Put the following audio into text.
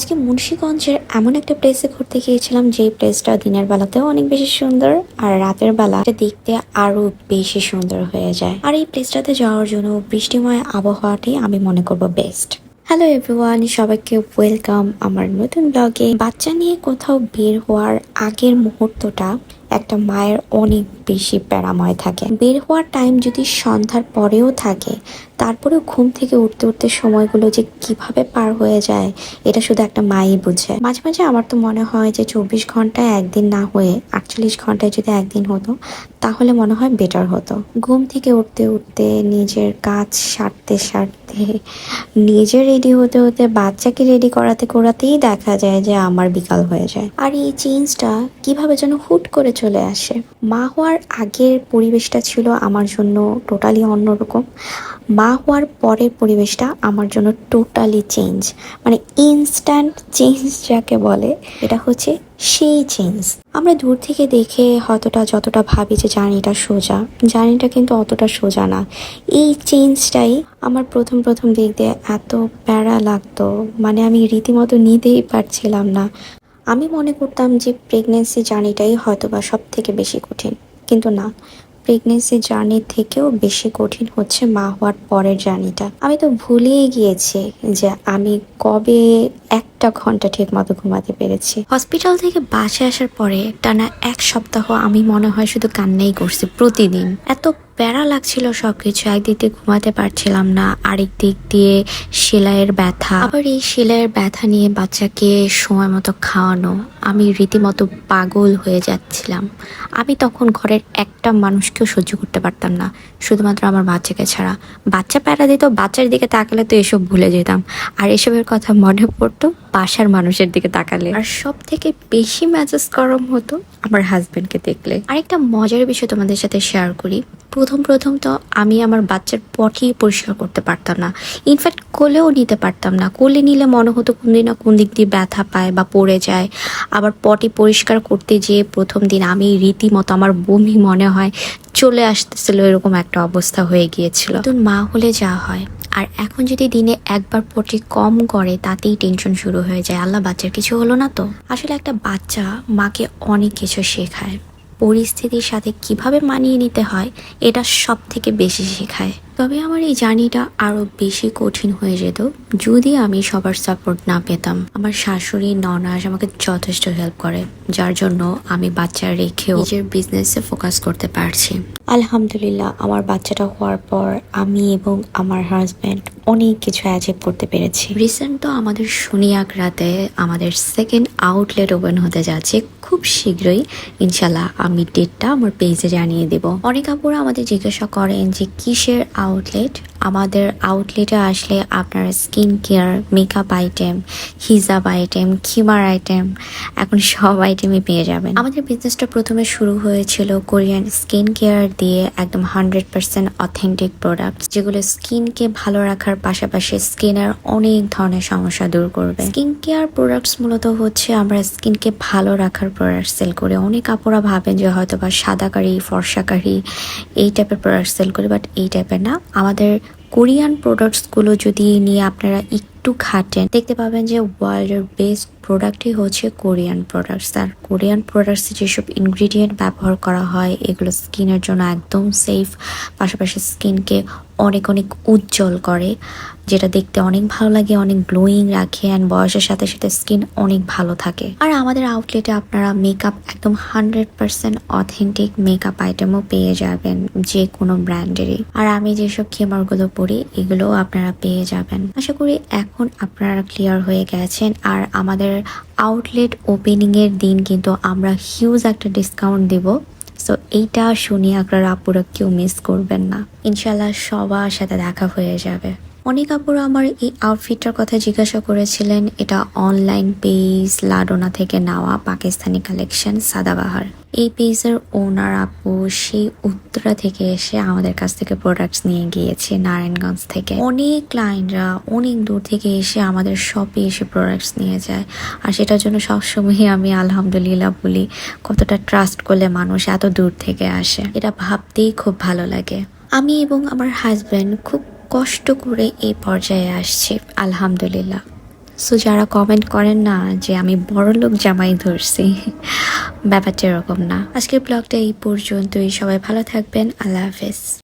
আজকে মুন্সিগঞ্জের এমন একটা প্লেসে ঘুরতে গিয়েছিলাম যে প্লেসটা দিনের বেলাতেও অনেক বেশি সুন্দর আর রাতের বেলা এটা দেখতে আরো বেশি সুন্দর হয়ে যায়। আর এই প্লেসটাতে যাওয়ার জন্য বৃষ্টিময় আবহাওয়াটাই আমি মনে করব বেস্ট। হ্যালো এভরিওয়ান, সবাইকে ওয়েলকাম আমার নতুন ব্লগে। বাচ্চা নিয়ে কোথাও বের হওয়ার আগের মুহূর্তটা একটা মায়ের অনেক বেশি প্যারাময় থাকে। বের হওয়ার টাইম যদি সন্ধ্যার পরেও থাকে, তারপরেও ঘুম থেকে উঠতে উঠতে সময়গুলো যে কিভাবে পার হয়ে যায় এটা শুধু একটা মাই বুঝে। মাঝে মাঝে আমার তো মনে হয় যে 24 ঘন্টায় একদিন না হয়ে 48 ঘন্টায় যদি একদিন হতো তাহলে মনে হয় বেটার হতো। ঘুম থেকে উঠতে উঠতে নিজের কাজ সারতে সারতে নিজে রেডি হতে হতে বাচ্চাকে রেডি করাতে করাতেই দেখা যায় যে আমার বিকাল হয়ে যায়। আর এই চেঞ্জটা কিভাবে যেন হুট করে চলে আসে। মা হওয়ার আগের পরিবেশটা ছিল আমার জন্য টোটালি অন্যরকম, মা হওয়ার পরের পরিবেশটা আমার জন্য টোটালি চেঞ্জ, মানে ইনস্ট্যান্ট চেঞ্জ যাকে বলে, এটা হচ্ছে সেই চেঞ্জ। আমরা দূর থেকে দেখে হয়তোটা যতটা ভাবি যে জার্নিটা সোজা, জার্নিটা কিন্তু অতটা সোজা না। এই চেঞ্জটাই আমার প্রথম প্রথম দেখতে এত প্যারা লাগতো, মানে আমি রীতিমতো নিতেই পারছিলাম না। আমি মনে করতাম যে প্রেগনেন্সি জার্নিটাই হয়তো বা সব থেকে বেশি কঠিন, কিন্তু না, প্রেগনেন্সি জার্নির থেকেও বেশি কঠিন হচ্ছে মা হওয়ার পরের জার্নিটা। আমি তো ভুলেই গিয়েছি যে আমি কবে 1 ঘন্টা ঠিক মতো ঘুমাতে পেরেছি। হসপিটাল থেকে বাসে আসার পরে টানা 1 সপ্তাহ আমি মনে হয় শুধু কান্নাই করছি প্রতিদিন। এত প্যারা লাগছিল সবকিছু, একদিক দিয়ে ঘুমাতে পারছিলাম না, আরেক দিক দিয়ে সেলাইয়ের ব্যথা, আবার এই সেলাইয়ের ব্যথা নিয়ে বাচ্চাকে সময় মতো খাওয়ানো, আমি রীতিমতো পাগল হয়ে যাচ্ছিলাম। আমি তখন ঘরের একটা মানুষকেও সহ্য করতে পারতাম না, শুধুমাত্র আমার বাচ্চাকে ছাড়া। বাচ্চা প্যারা দিত, বাচ্চার দিকে তাকালে তো এসব ভুলে যেতাম, আর এসবের কথা মনে পড়তো বাসার মানুষের দিকে তাকালে। আর সব থেকে বেশি মেজাজ গরম হতো আমার হাজবেন্ডকে দেখলে। আরেকটা মজার বিষয় তোমাদের সাথে শেয়ার করি। প্রথম প্রথম তো আমি আমার বাচ্চার পটি পরিষ্কার করতে পারতাম না, ইনফ্যাক্ট কোলেও নিতে পারতাম না। কোলে নিলে মনে হতো কোন দিন না কোন দিক দিয়ে ব্যথা পায় বা পড়ে যায়। আবার পটি পরিষ্কার করতে যেয়ে প্রথম দিন আমি রীতিমতো আমার বমি মনে হয় চলে আসতেছিল, এরকম একটা অবস্থা হয়ে গিয়েছিল। তো মা হলে যা হয়, আর এখন যদি দিনে একবার পটি কম করে তাতেই টেনশন শুরু হয়ে যায়, আল্লাহ বাচ্চার কিছু হলো না তো। আসলে একটা বাচ্চা মাকে অনেক কিছু শেখায়, পরিস্থিতির সাথে কিভাবে মানিয়ে নিতে হয় এটা সব থেকে বেশি শেখায়। তবে আমার এই জার্নিটা আরো বেশি কঠিন হয়ে যেত যদি আমি সবার সাপোর্ট না পেতাম। আমার শাশুড়ি ননাস আমাকে যথেষ্ট হেল্প করে, যার জন্য আমি বাচ্চা রেখেও নিজের বিজনেসে ফোকাস করতে পারছি। আলহামদুলিল্লাহ, আমার বাচ্চাটা হওয়ার পর আমি এবং আমার হাজব্যান্ড অনেক কিছু অ্যাচিভ করতে পেরেছি। রিসেন্ট তো আমাদের সোনিয়াগড়াতে আমাদের সেকেন্ড আউটলেট ওপেন হতে যাচ্ছে খুব শীঘ্রই, ইনশাল্লাহ। আমি ডেটটা আমার পেজে জানিয়ে দেব। অনেক আপুরা আমাদের জিজ্ঞাসা করেন যে কিসের আউটলেট। আমাদের আউটলেটে আসলে আপনারা স্কিন কেয়ার, মেকআপ আইটেম, হিজাব আইটেম, খিমার আইটেম, এখন সব আইটেমই পেয়ে যাবেন। আমাদের বিজনেসটা প্রথমে শুরু হয়েছিল কোরিয়ান স্কিন কেয়ার দিয়ে, একদম 100% অথেন্টিক প্রোডাক্ট, যেগুলো স্কিনকে ভালো রাখার পাশাপাশি স্কিনের অনেক ধরনের সমস্যা দূর করবে। স্কিন কেয়ার প্রোডাক্টস মূলত হচ্ছে আমরা স্কিনকে ভালো রাখার প্রোডাক্ট সেল করি। অনেক আপুরা ভাবেন যে হয়তো বা সাদাকারি, ফর্সাকারি এই টাইপের প্রোডাক্ট সেল করি, বাট এই টাইপের না। আমাদের কোরিয়ান প্রোডাক্টসগুলো যদি নিয়ে আপনারা একটু ঘাটেন দেখতে পাবেন যে ওয়ার্ল্ডের বেস্ট প্রোডাক্টই হচ্ছে কোরিয়ান প্রোডাক্টস। আর কোরিয়ান প্রোডাক্টসে যেসব ইনগ্রিডিয়েন্ট ব্যবহার করা হয় এগুলো স্কিনের জন্য একদম সেফ, পাশাপাশি স্কিনকে অনেক অনেক উজ্জ্বল করে, যেটা দেখতে অনেক ভালো লাগে, অনেক গ্লোয়িং রাখে, অ্যান্ড বয়সের সাথে সাথে স্কিন অনেক ভালো থাকে। আর আমাদের আউটলেটে আপনারা মেকআপ একদম 100% অথেন্টিক মেকআপ আইটেমও পেয়ে যাবেন যে কোনো ব্র্যান্ডেরই। আর আমি যেসব খিমারগুলো পরি এগুলোও আপনারা পেয়ে যাবেন। আশা করি এখন আপনারা ক্লিয়ার হয়ে গেছেন। আর আমাদের আউটলেট ওপেনিং এর দিন কিন্তু আমরা হিউজ একটা ডিসকাউন্ট দিব, সো এইটা শুনিয়ে আপনারা আপুরা কেউ মিস করবেন না। ইনশাল্লাহ সবার সাথে দেখা হয়ে যাবে। অনেক আপুরা আমার এই আউটফিটটার কথা জিজ্ঞাসা করেছিলেন। এটা অনলাইন পেজ লাডোনা থেকে নেওয়া পাকিস্তানি কালেকশন সাদাবাহার। এই পেজের ওনার আপু সেই উত্তরা থেকে এসে আমাদের কাছ থেকে প্রোডাক্টস নিয়ে গিয়েছে, নারায়ণগঞ্জ থেকে। অনেক ক্লায়েন্টরা অনেক দূর থেকে এসে আমাদের শপে এসে প্রোডাক্টস নিয়ে যায়, আর সেটার জন্য সবসময় আমি আলহামদুলিল্লাহ বলি কতটা ট্রাস্ট করলে মানুষ এত দূর থেকে আসে। এটা ভাবতেই খুব ভালো লাগে। আমি এবং আমার হাজব্যান্ড খুব কষ্ট করে এই পর্যায়ে আসছি, আলহামদুলিল্লাহ। সো যারা কমেন্ট করেন না যে আমি বড়লোক জামাই ধরছি, ব্যাপারটা এরকম না। আজকের ব্লগটা এই পর্যন্তই। সবাই ভালো থাকবেন। আল্লাহ হাফেজ।